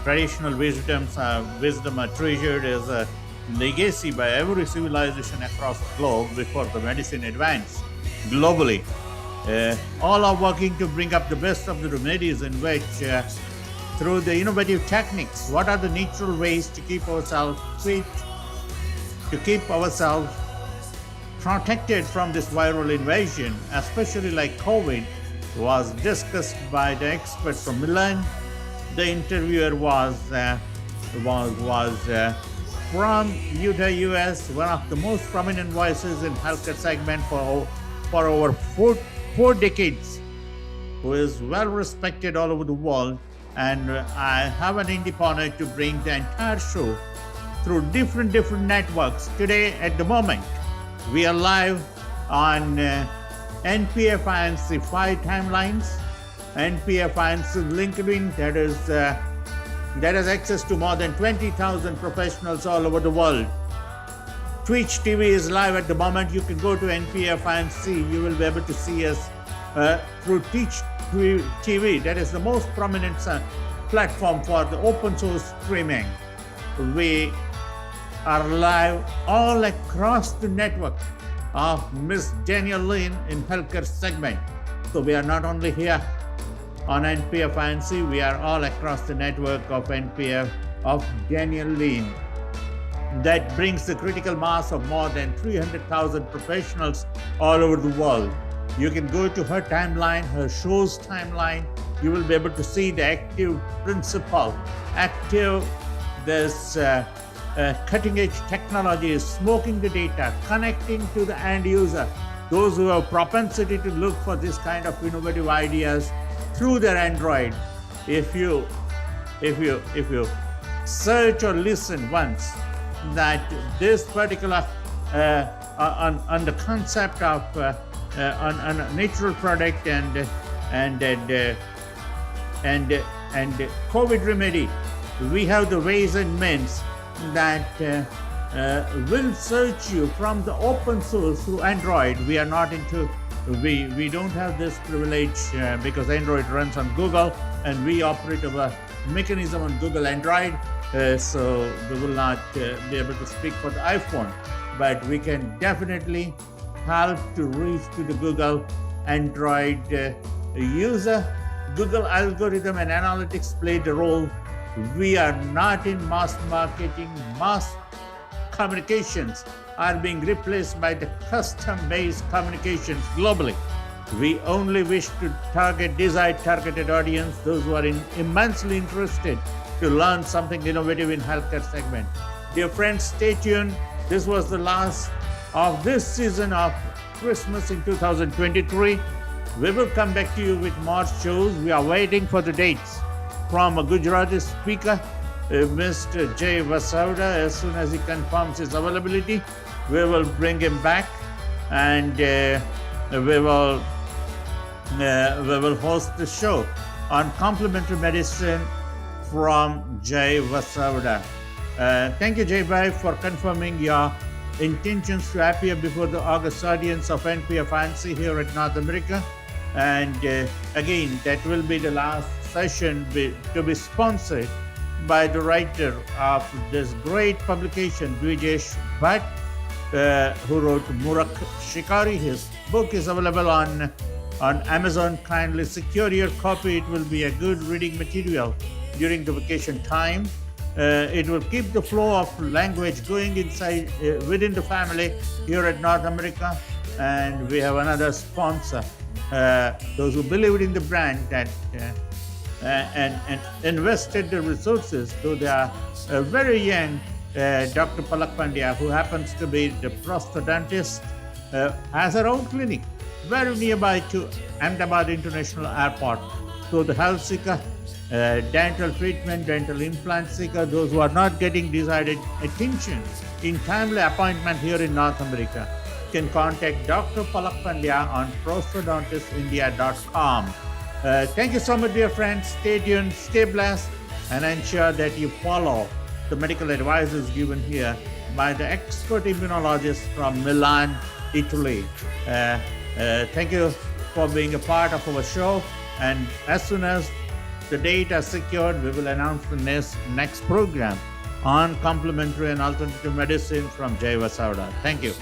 traditional wisdom are treasured as a legacy by every civilization across the globe before the medicine advanced globally. All are working to bring up the best of the remedies in which, through the innovative techniques, what are the natural ways to keep ourselves fit, to keep ourselves protected from this viral invasion, especially like COVID, was discussed by the experts from Milan. The interviewer was from Utah, US, one of the most prominent voices in healthcare segment for over four decades, who is well respected all over the world. And I have an indie honor to bring the entire show through different networks. Today, at the moment, we are live on NPAFInc 5 timelines, NPAFInc LinkedIn, that has access to more than 20,000 professionals all over the world. Twitch TV is live at the moment. You can go to NPAFInc. You will be able to see us through Twitch TV. That is the most prominent platform for the open source streaming. We are live all across the network of Miss Danielle Lynn in healthcare segment. So we are not only here on NPAFInc, we are all across the network of NPF of Danielle Lynn. That brings the critical mass of more than 300,000 professionals all over the world. You can go to her timeline, her show's timeline. You will be able to see the active principle, active this cutting-edge technology is smoking the data, connecting to the end user. Those who have propensity to look for this kind of innovative ideas through their Android. If you search or listen once that this particular on the concept of on a natural product and COVID remedy, we have the ways and means that will search you from the open source through Android. We are not into, we don't have this privilege because Android runs on Google and we operate our mechanism on Google Android. So we will not be able to speak for the iPhone, but we can definitely help to reach to the Google Android user. Google algorithm and analytics played a role. We are not in mass marketing. Mass communications are being replaced by the custom-based communications globally. We only wish to target desired targeted audience, those who are immensely interested to learn something innovative in healthcare segment. Dear friends, stay tuned. This was the last of this season of Christmas in 2023. We will come back to you with more shows. We are waiting for the dates from a Gujarati speaker, Mr. Jay Vasavda. As soon as he confirms his availability, we will bring him back and we will host the show on complementary medicine from Jay Vasavda. Thank you, Jay Bhai, for confirming your intentions to appear before the August audience of NPAFInc here at North America. And again, that will be the last session to be sponsored by the writer of this great publication, Dvijesh Bhatt, who wrote Murak Shikari. His book is available on Amazon. Kindly secure your copy. It will be a good reading material during the vacation time. It will keep the flow of language going inside within the family here at North America. And we have another sponsor, those who believed in the brand that and invested the resources, though they are very young. Dr. Palak Pandya, who happens to be the prosthodontist, has her own clinic very nearby to Ahmedabad International Airport. So the health seeker, dental treatment, dental implant seeker, those who are not getting desired attention in timely appointment here in North America, can contact Dr. Palak Pandya on prosthodontistindia.com. Thank you so much, dear friends. Stay tuned, stay blessed, and ensure that you follow the medical advices given here by the expert immunologist from Milan, Italy. Thank you for being a part of our show. And as soon as the date is secured, we will announce the next program on complementary and alternative medicine from Jay Vasavda. Thank you.